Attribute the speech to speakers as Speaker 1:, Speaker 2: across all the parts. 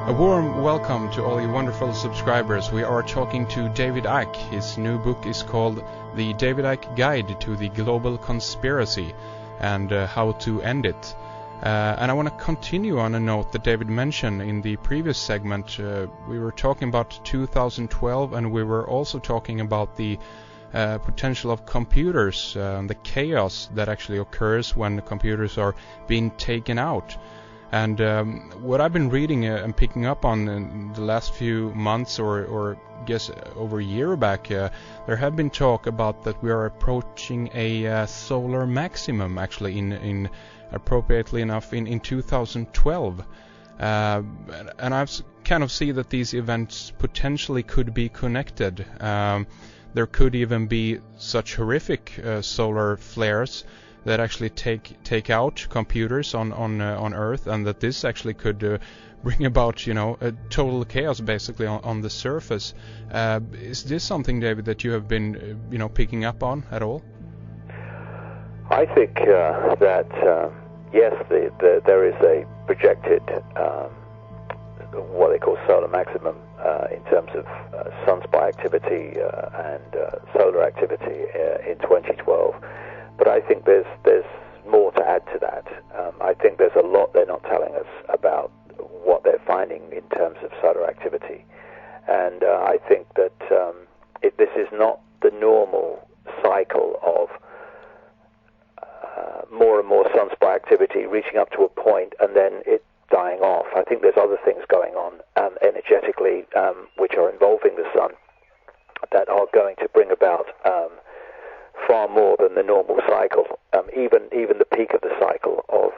Speaker 1: A warm welcome to all you wonderful subscribers. We are talking to David Icke. His new book is called The David Icke Guide to the Global Conspiracy and How to End It. And I want to continue on a note that David mentioned in the previous segment. We were talking about 2012, and we were also talking about the potential of computers, the chaos that actually occurs when the computers are being taken out. And what I've been reading and picking up on in the last few months, or guess over a year back, there have been talk about that we are approaching a solar maximum, actually, in appropriately enough, in 2012. And I've kind of see that these events potentially could be connected. There could even be such horrific solar flares that actually take out computers on Earth, and that this actually could bring about, a total chaos basically on the surface. Is this something, David, that you have been, picking up on at all?
Speaker 2: I think that yes, there is a projected what they call solar maximum in terms of sunspot activity and solar activity in 2012. But I think there's more to add to that. I think there's a lot they're not telling us about what they're finding in terms of solar activity. And I think that this is not the normal cycle of more and more sunspot activity reaching up to a point and then it dying off. I think there's other things going on energetically which are involving the sun that are going to bring about far more than the normal cycle, even the peak of the cycle of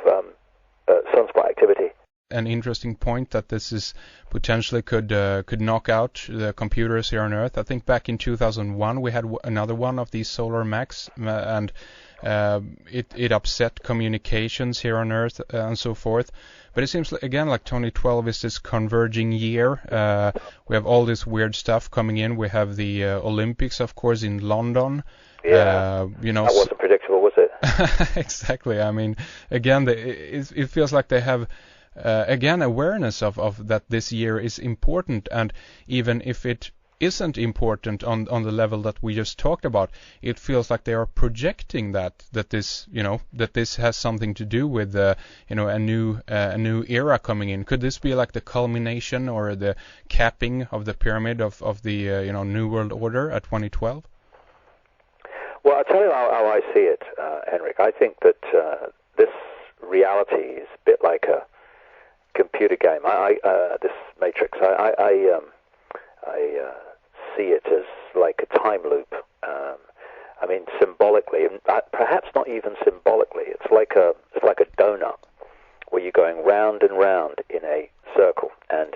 Speaker 2: sunspot activity.
Speaker 1: An interesting point that this is potentially could knock out the computers here on Earth. I think back in 2001 we had another one of these solar max, and it upset communications here on Earth and so forth. But it seems again like 2012 is this converging year. We have all this weird stuff coming in. We have the Olympics, of course, in London.
Speaker 2: Yeah, that wasn't predictable, was it?
Speaker 1: Exactly. I mean, again, it feels like they have again awareness of that this year is important, and even if it isn't important on the level that we just talked about, it feels like they are projecting that this that this has something to do with a new era coming in. Could this be like the culmination or the capping of the pyramid of the New World Order at 2012?
Speaker 2: Well, I'll tell you how I see it, Henrik. I think that this reality is a bit like a computer game. This Matrix. I see it as like a time loop. I mean, symbolically, perhaps not even symbolically. It's like a donut where you're going round and round in a circle and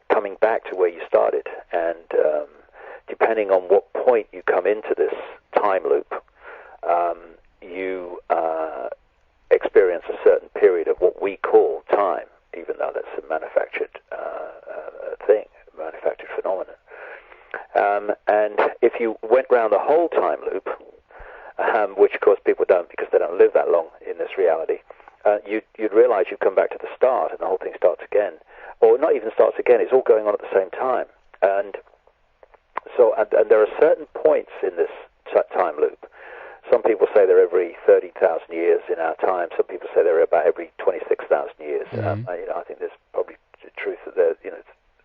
Speaker 2: coming back to where you started. And depending on what point you come into this time loop, you experience a certain period of what we call time, even though that's a manufactured thing, a manufactured phenomenon. And if you went round the whole time loop, which of course people don't because they don't live that long in this reality, you'd realize you come back to the start and the whole thing starts again. Or not even starts again, it's all going on at the same time. And so, and there are certain points in this time loop. Some people say they're every 30,000 years in our time. Some people say they're about every 26,000 years.
Speaker 1: Mm-hmm.
Speaker 2: I think there's probably the truth that there's,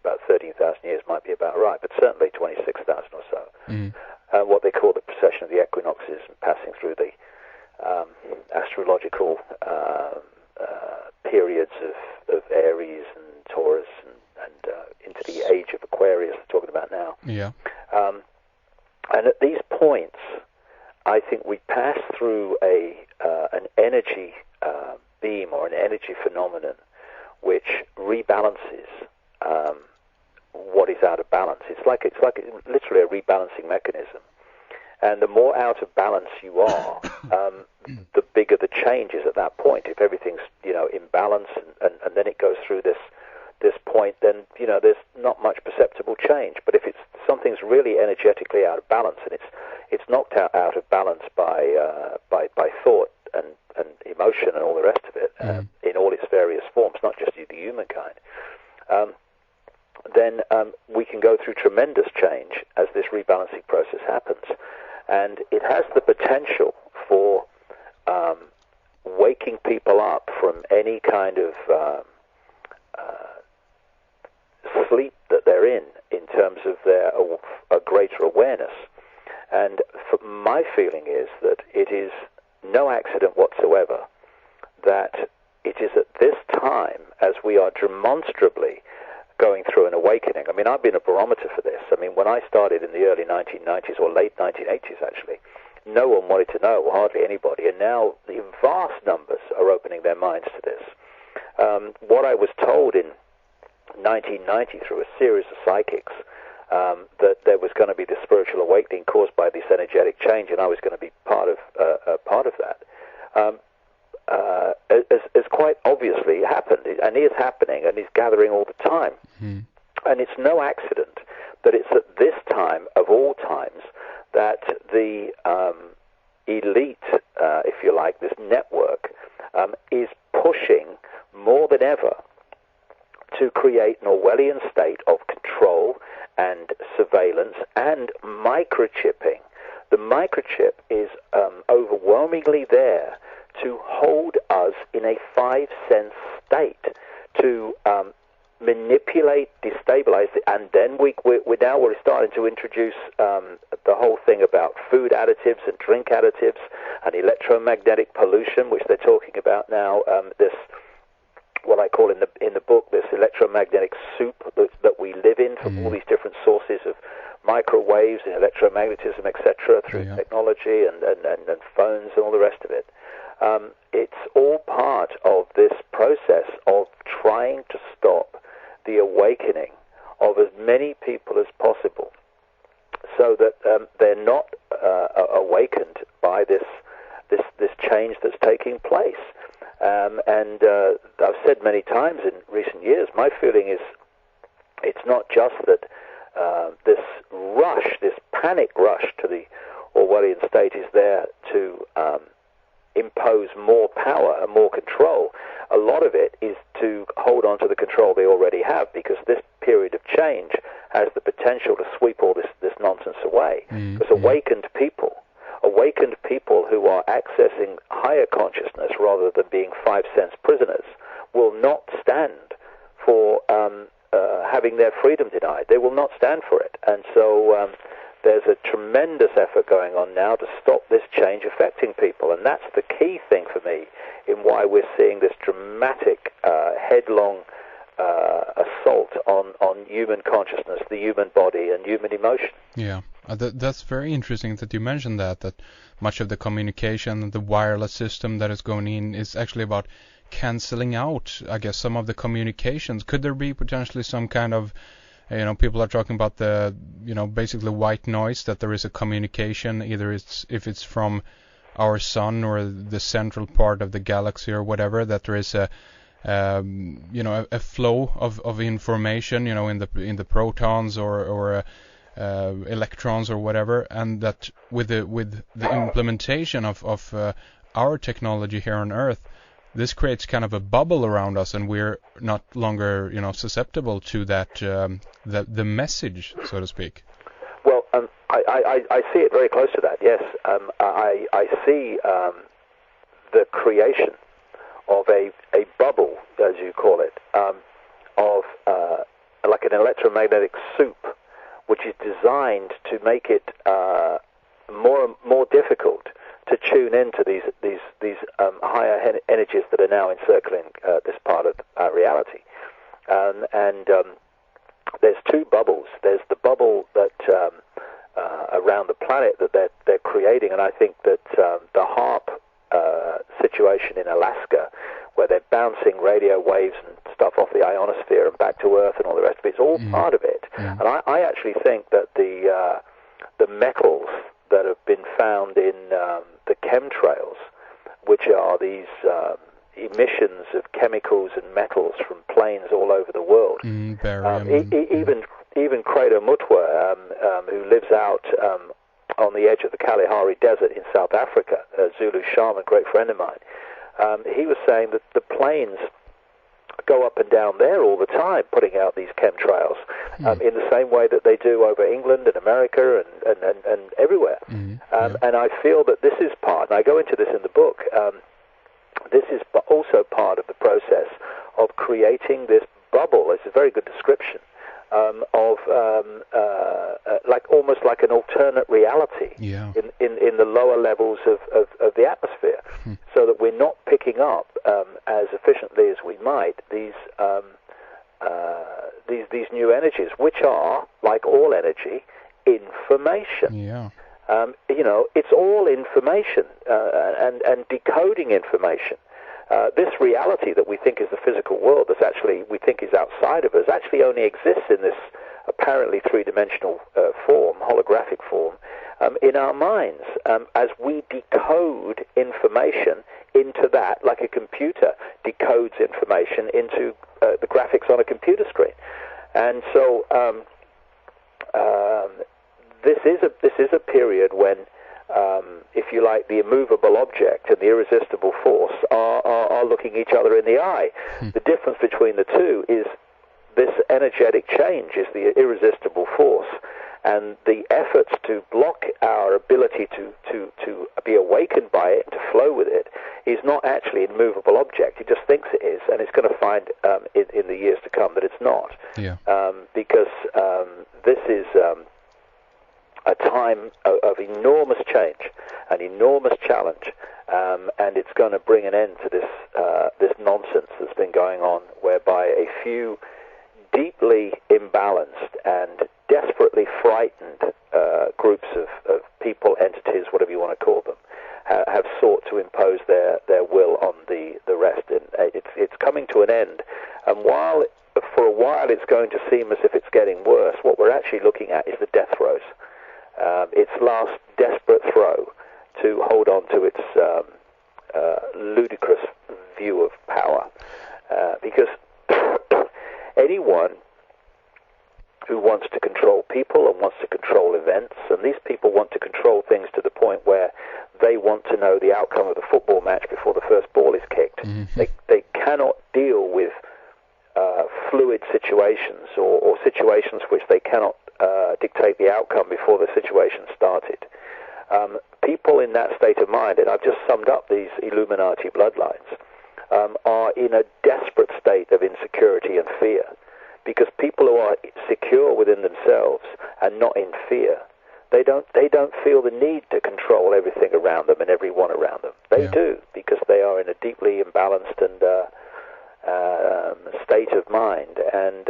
Speaker 2: about 13,000 years might be about right, but certainly 26,000 or so.
Speaker 1: Mm-hmm.
Speaker 2: What they call the precession of the equinoxes and passing through the astrological periods of Aries and Taurus and into the age of Aquarius we're talking about now.
Speaker 1: Yeah.
Speaker 2: And at these points, I think we pass through an energy beam or an energy phenomenon which rebalances what is out of balance. It's like literally a rebalancing mechanism. And the more out of balance you are, the bigger the change is at that point. If everything's in balance and then it goes through this point, then there's not much perceptible change. But if something's really energetically out of balance, and it's knocked out of balance by thought and emotion and all the rest of it, in all its various forms, not just the humankind, can go through tremendous change as this rebalancing process happens. And it has the potential for waking people up from any kind of sleep that they're in terms of their a greater awareness. And my feeling is that it is no accident whatsoever that it is at this time, as we are demonstrably going through an awakening. I mean, I've been a barometer for this. I mean, when I started in the early 1990s, or late 1980s actually, no one wanted to know, hardly anybody, and now the vast numbers are opening their minds to this. What I was told in 1990 through a series of psychics, that there was going to be this spiritual awakening caused by this energetic change, and I was going to be part of that. Has quite obviously happened, and is happening, and is gathering all the time. Mm. And it's no accident that it's at this time of all times that the elite, if you like, this network, is pushing more than ever to create an Orwellian state of control and surveillance and microchipping. The microchip is overwhelmingly there to hold us in a 5-sense state, to manipulate, destabilize, and then we're starting to introduce the whole thing about food additives and drink additives and electromagnetic pollution, which they're talking about now. This, what I call in the book, this electromagnetic soup that we live in from all these different sources of microwaves and electromagnetism, etc., through technology and phones and all the rest of it. It's all part of this process of trying to stop the awakening of as many people as possible, so that they're not awakened by this change that's taking place. And I've said many times in recent years, my feeling is it's not just that this rush, this panic rush to the Orwellian state is there to impose more power and more control. A lot of it is to hold on to the control they already have, because this period of change has the potential to sweep all this nonsense away. Because awakened people who are accessing higher consciousness rather than being 5-sense prisoners will not stand for having their freedom denied. They will not stand for it. And so there's a tremendous effort going on now to stop this change affecting people, and that's the key thing for me in why we're seeing this dramatic, headlong assault on human consciousness, the human body, and human emotion.
Speaker 1: Yeah, that's very interesting that you mentioned that much of the communication, the wireless system that is going in is actually about canceling out, I guess, some of the communications. Could there be potentially some kind of, people are talking about the, basically white noise, that there is a communication, either if it's from our sun or the central part of the galaxy or whatever, that there is a flow of information, in the protons or electrons or whatever, and that with the implementation of our technology here on Earth, this creates kind of a bubble around us, and we're not longer, susceptible to that, the message, so to speak.
Speaker 2: Well, I see it very close to that. Yes, I see the creation of a bubble, as you call it, of like an electromagnetic soup, which is designed to make it more difficult to tune into these higher energies that are now encircling this part of our reality. And there's two bubbles. There's the bubble that around the planet that they're creating, and I think that the HAARP situation in Alaska, where they're bouncing radio waves and stuff off the ionosphere and back to Earth and all the rest of it, it's all part of it. And I actually think that the metals that have been found in the chemtrails, which are these emissions of chemicals and metals from planes all over the world. Even Credo Mutwa, who lives out on the edge of the Kalahari Desert in South Africa, a Zulu shaman, great friend of mine, he was saying that the planes go up and down there all the time, putting out these chemtrails, in the same way that they do over England and America and everywhere. And I feel that this is part, and I go into this in the book, this is also part of the process of creating this bubble. It's a very good description of like almost like an alternate reality in the lower levels of the atmosphere, so that we're not picking up as efficiently as we might these new energies, which are, like all energy, information. You know, it's all information and decoding information. This reality that we think is the physical world, that actually we think is outside of us, actually only exists in this apparently three-dimensional form, holographic form, in our minds, as we decode information into that, like a computer decodes information into the graphics on a computer screen. And so this is a period when, if you like, the immovable object and the irresistible force are looking each other in the eye. The difference between the two is this energetic change is the irresistible force, and the efforts to block our ability to be awakened by it, to flow with it, is not actually an immovable object. It just thinks it is, and it's going to find in the years to come that it's not. Because this is a time of enormous change, an enormous challenge, and it's going to bring an end to this nonsense that's been going on, whereby a few deeply imbalanced and desperately frightened groups of people, entities, whatever you want to call them, have sought to impose their will on the rest. And it's coming to an end. And for a while it's going to seem as if it's getting worse, what we're actually looking at is the death throes. Its last desperate throw to hold on to its ludicrous view of power. Because anyone who wants to control people and wants to control events, and these people want to control things to the point where they want to know the outcome of the football match before the first ball is kicked. They cannot deal with fluid situations or situations which they cannot dictate the outcome before the situation started. People in that state of mind, and I've just summed up these Illuminati bloodlines, are in a desperate state of insecurity and fear, because people who are secure within themselves and not in fear, they don't feel the need to control everything around them and everyone around them. They do, because they are in a deeply imbalanced and state of mind, and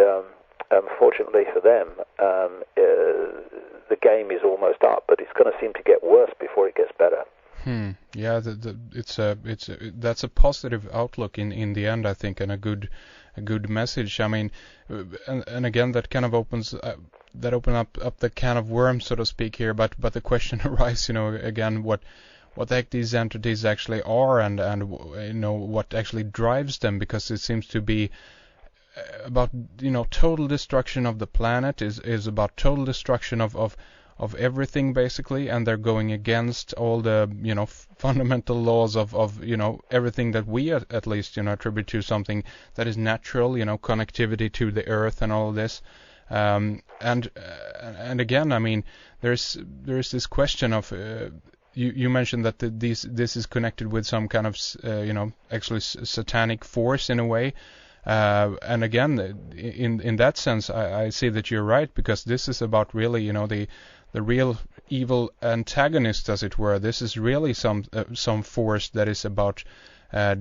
Speaker 2: unfortunately for them, the game is almost up, but it's going to seem to get worse before it gets better.
Speaker 1: Yeah, that's a positive outlook in the end, I think, and a good message. I mean, and again, that kind of opens up the can of worms, so to speak, here. But the question arises, again, what the heck these entities actually are, and what actually drives them, because it seems to be about total destruction of the planet, is about total destruction of everything, basically, and they're going against all the fundamental laws of everything that we at least attribute to something that is natural, connectivity to the earth and all of this, and again, I mean, there's this question of you mentioned that this is connected with some kind of actually satanic force in a way. And again, in that sense, I see that you're right, because this is about really, the real evil antagonist, as it were. This is really some force that is about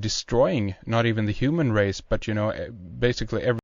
Speaker 1: destroying not even the human race, but basically every